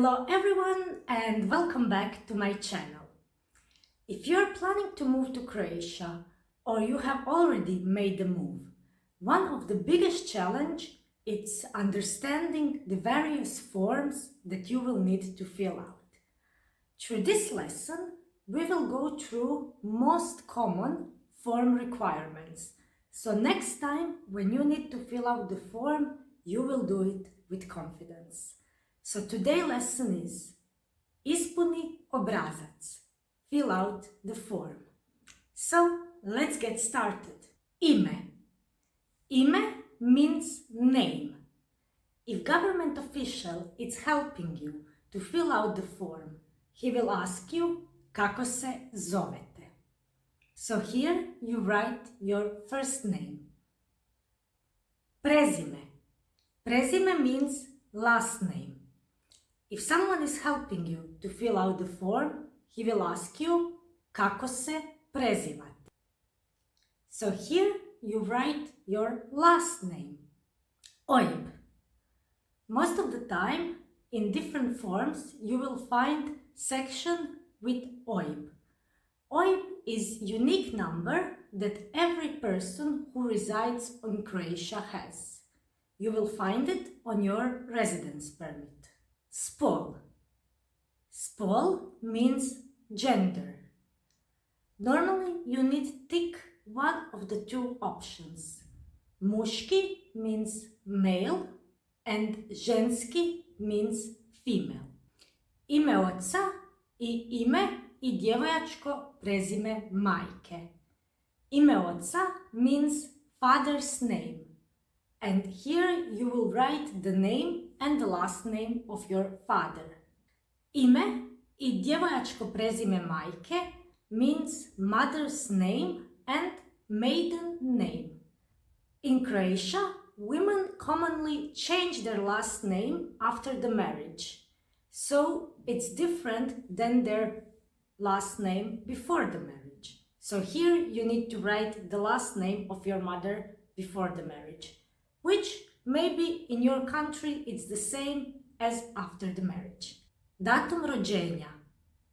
Hello everyone and welcome back to my channel. If you're planning to move to Croatia or you have already made the move, one of the biggest challenge is understanding the various forms that you will need to fill out. Through this lesson, we will go through most common form requirements. So next time when you need to fill out the form, you will do it with confidence. So today's lesson is Ispuni Obrazac. Fill out the form. So let's get started. Ime. Ime means name. If government official is helping you to fill out the form, he will ask you kako se zovete. So here you write your first name. Prezime. Prezime means last name. If someone is helping you to fill out the form, he will ask you kako se prezivate. So here you write your last name. OIB. Most of the time, in different forms, you will find section with OIB. OIB is unique number that every person who resides in Croatia has. You will find it on your residence permit. Spol. Spol means gender. Normally you need to tick one of the two options. Muški means male and ženski means female. Ime oca i ime i djevojačko prezime majke. Ime oca means father's name. And here you will write the name and the last name of your father. Ime i djevojačko prezime majke means mother's name and maiden name. In Croatia, women commonly change their last name after the marriage. So it's different than their last name before the marriage. So here you need to write the last name of your mother before the marriage, which maybe in your country it's the same as after the marriage. Datum rođenja.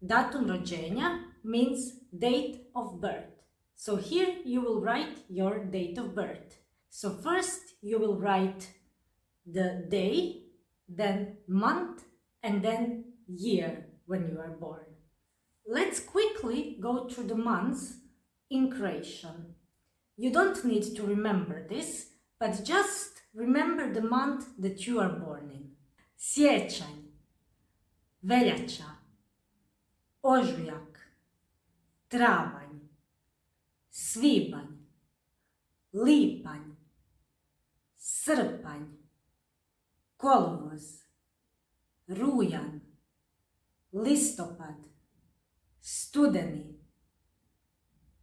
Datum rođenja means date of birth. So here you will write your date of birth. So first you will write the day, then month, and then year when you are born. Let's quickly go through the months in Croatian. You don't need to remember this, but just remember the month that you are born in. Siječanj, veljača, ožujak, travanj, svibanj, lipanj, srpanj, kolovoz, rujan, listopad, studeni,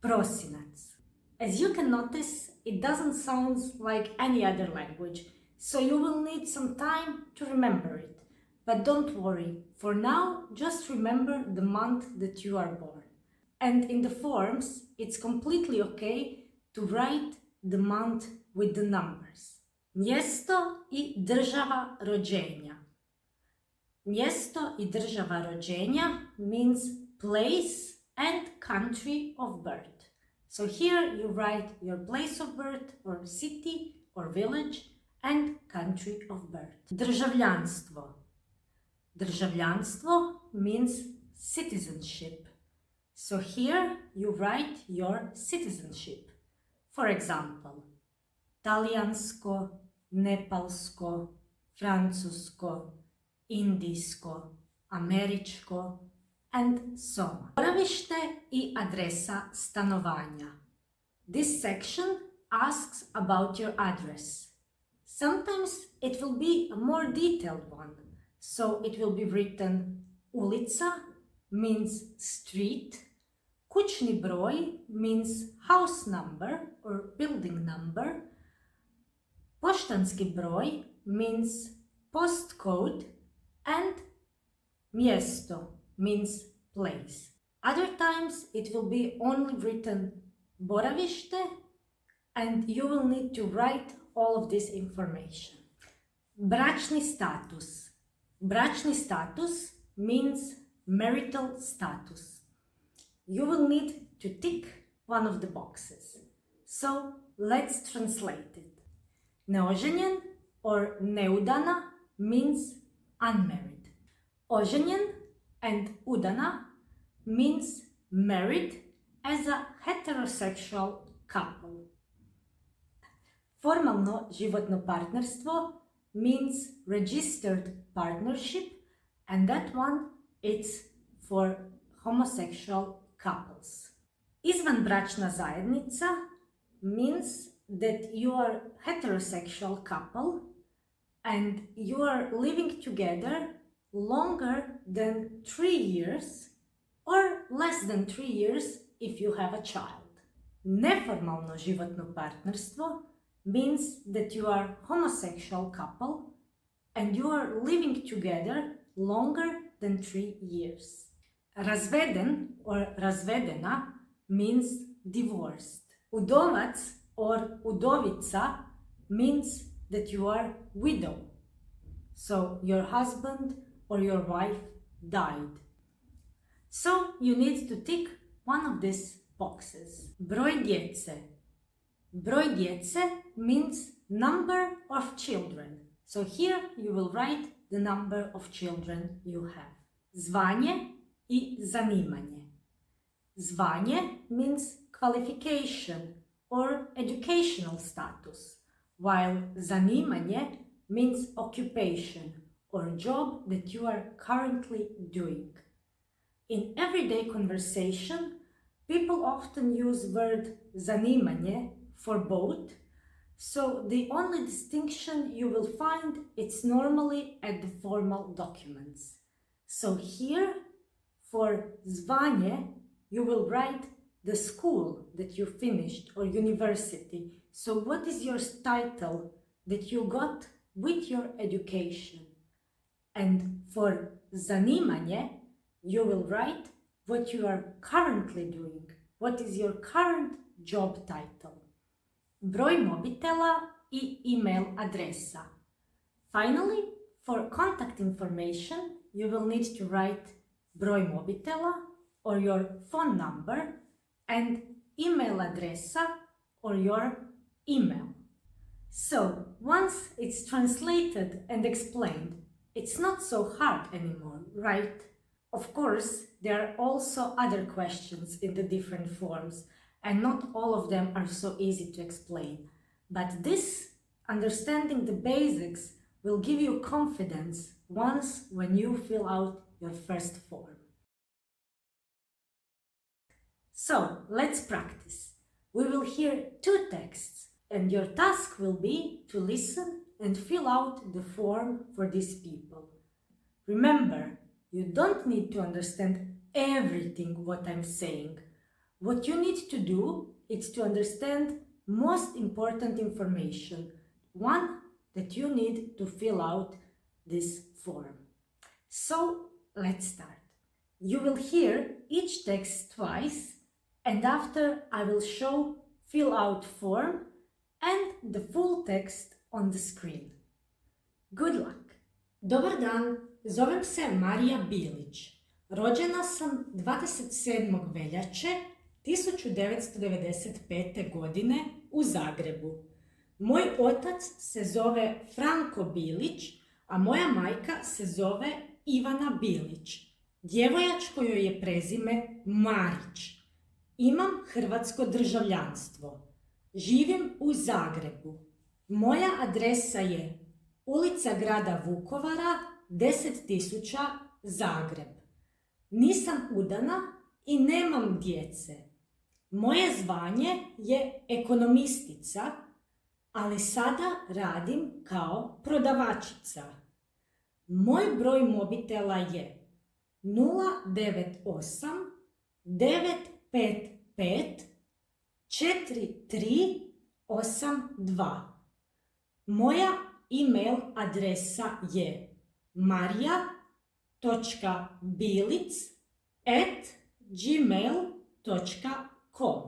prosinac. As you can notice, it doesn't sound like any other language, so you will need some time to remember it. But don't worry, for now, just remember the month that you are born. And in the forms, it's completely okay to write the month with the numbers. Mjesto I država rođenja. Mjesto I država rođenja means place and country of birth. So here you write your place of birth or city or village and country of birth. Državljanstvo. Državljanstvo means citizenship. So here you write your citizenship. For example, talijansko, nepalsko, francusko, indijsko, američko, and so on. Boravište I adresa stanovanja. This section asks about your address. Sometimes it will be a more detailed one, so it will be written ulica means street, kućni broj means house number or building number, poštanski broj means postcode, and mjesto means place. Other times it will be only written boravište and you will need to write all of this information. Bračni status. Bračni status means marital status. You will need to tick one of the boxes. So let's translate it. Neoženjen or neudana means unmarried. Oženjen and udana means married as a heterosexual couple. Formalno životno partnerstvo means registered partnership, and that one it's for homosexual couples. Izvanbračna zajednica means that you are heterosexual couple and you are living together longer than 3 years or less than 3 years if you have a child. Neformalno životno partnerstvo means that you are homosexual couple and you are living together longer than 3 years. Razveden or razvedena means divorced. Udovac or udovica means that you are widow. So your husband or your wife died. So you need to tick one of these boxes. Broj djece. Broj djece means number of children. So here you will write the number of children you have. Zvanje i zanimanje. Zvanje means qualification or educational status, while zanimanje means occupation or job that you are currently doing. In everyday conversation, people often use word zanimanje for both, so the only distinction you will find it's normally at the formal documents. So here, for zvanje, you will write the school that you finished or university. So what is your title that you got with your education? And for zanimanje, you will write what you are currently doing. What is your current job title? Broj mobitela i email adresa. Finally, for contact information, you will need to write broj mobitela or your phone number and email adresa or your email. So, once it's translated and explained, it's not so hard anymore, right? Of course, there are also other questions in the different forms, and not all of them are so easy to explain. But this, understanding the basics, will give you confidence once when you fill out your first form. So, let's practice. We will hear 2 texts, and your task will be to listen and fill out the form for these people. Remember, you don't need to understand everything what I'm saying. What you need to do is to understand most important information, one that you need to fill out this form. So, let's start. You will hear each text twice, and after I will show fill out form and the full text on the screen. Good luck! Dobar dan, zovem se Marija Bilić. Rođena sam 27. veljače 1995. godine u Zagrebu. Moj otac se zove Franko Bilić, a moja majka se zove Ivana Bilić. Djevojačko joj je prezime Marić. Imam hrvatsko državljanstvo. Živim u Zagrebu. Moja adresa je Ulica grada Vukovara, 10.000, Zagreb. Nisam udana i nemam djece. Moje zvanje je ekonomistica, ali sada radim kao prodavačica. Moj broj mobitela je 098 955 4382. Moja email adresa je marija.bilic@gmail.com.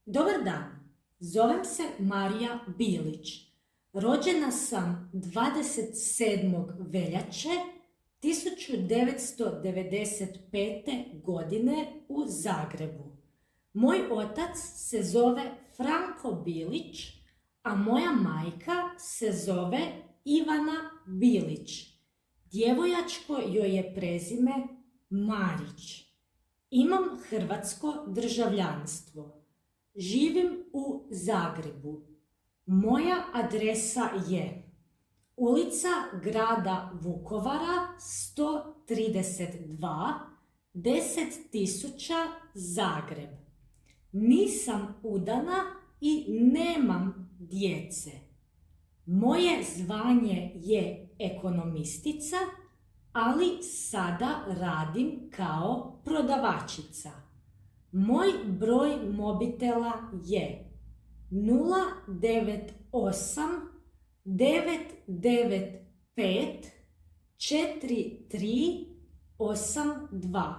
Dobar dan, zovem se Marija Bilić. Rođena sam 27. veljače 1995. godine u Zagrebu. Moj otac se zove Franko Bilić, a moja majka se zove Ivana Bilić. Djevojačko joj je prezime Marić. Imam hrvatsko državljanstvo. Živim u Zagrebu. Moja adresa je ulica grada Vukovara 132, 10.000 Zagreb. Nisam udana i nemam djece. Moje zvanje je ekonomistica, ali sada radim kao prodavačica. Moj broj mobitela je 098 995 4382.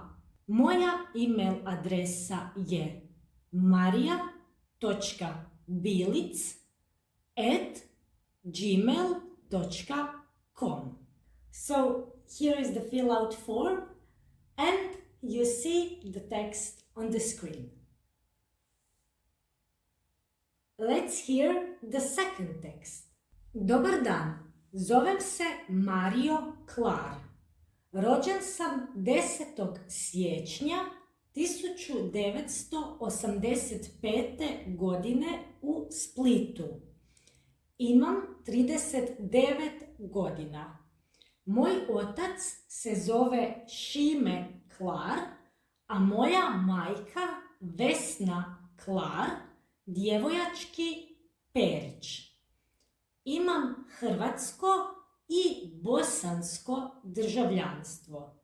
Moja email adresa je maria.bilic@gmail.com. So here is the fill out form and you see the text on the screen. Let's hear the second text. Dobar dan, zovem se Mario Klar. Rođen sam 10. siječnja 1985. godine u Splitu. Imam 39 godina. Moj otac se zove Šime Klar, a moja majka Vesna Klar, djevojački Perić. Imam hrvatsko i bosansko državljanstvo.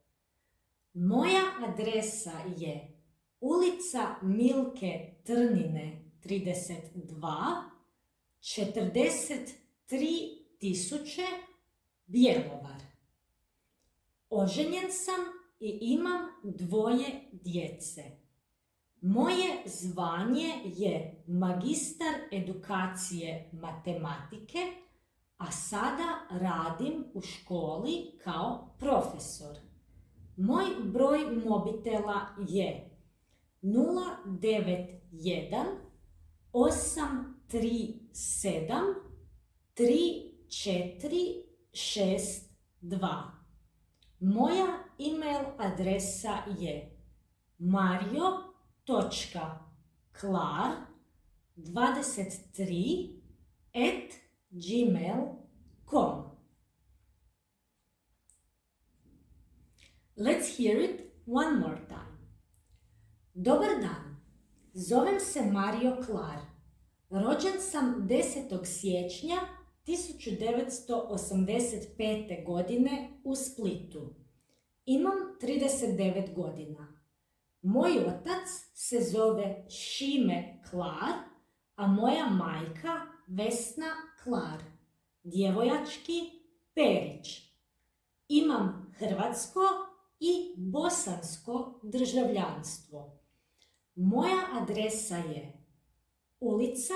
Moja adresa je ulica Milke Trnine 32, 43.000 Bjelovar. Oženjen sam i imam 2 djece. Moje zvanje je magistar edukacije matematike, a sada radim u školi kao profesor. Moj broj mobitela je 091 837 3462. Moja email adresa je mario.klar23@gmail.com. Let's hear it one more time. Dobar dan, zovem se Mario Klar. Rođen sam 10. siječnja 1985. godine u Splitu. Imam 39 godina. Moj otac se zove Šime Klar, a moja majka Vesna Klar, djevojački Perić. Imam hrvatsko i bosansko državljanstvo. Moja adresa je ulica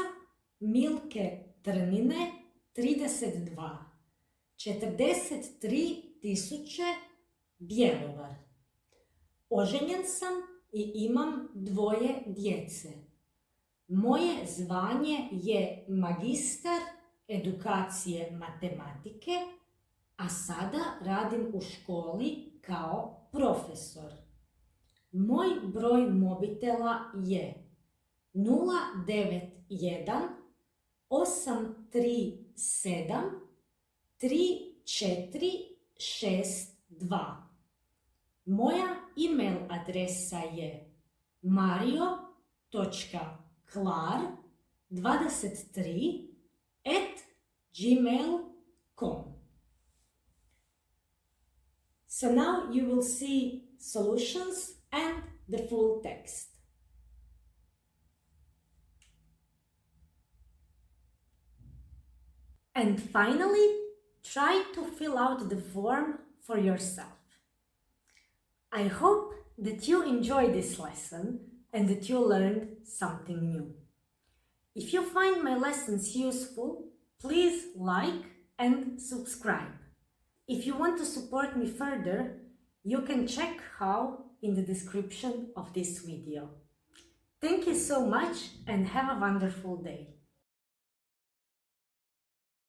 Milke Trnine 32, 43.000 Bjelovar. Oženjen sam i imam 2 djece. Moje zvanje je magistar edukacije matematike, a sada radim u školi kao profesor. Moj broj mobitela je 091 837 3462. Moja email adresa je mario.klar23@gmail.com. So now you will see solutions and the full text. And finally, try to fill out the form for yourself. I hope that you enjoyed this lesson and that you learned something new. If you find my lessons useful, Please like and subscribe. If you want to support me further, you can check how in the description of this video. Thank you so much and have a wonderful day.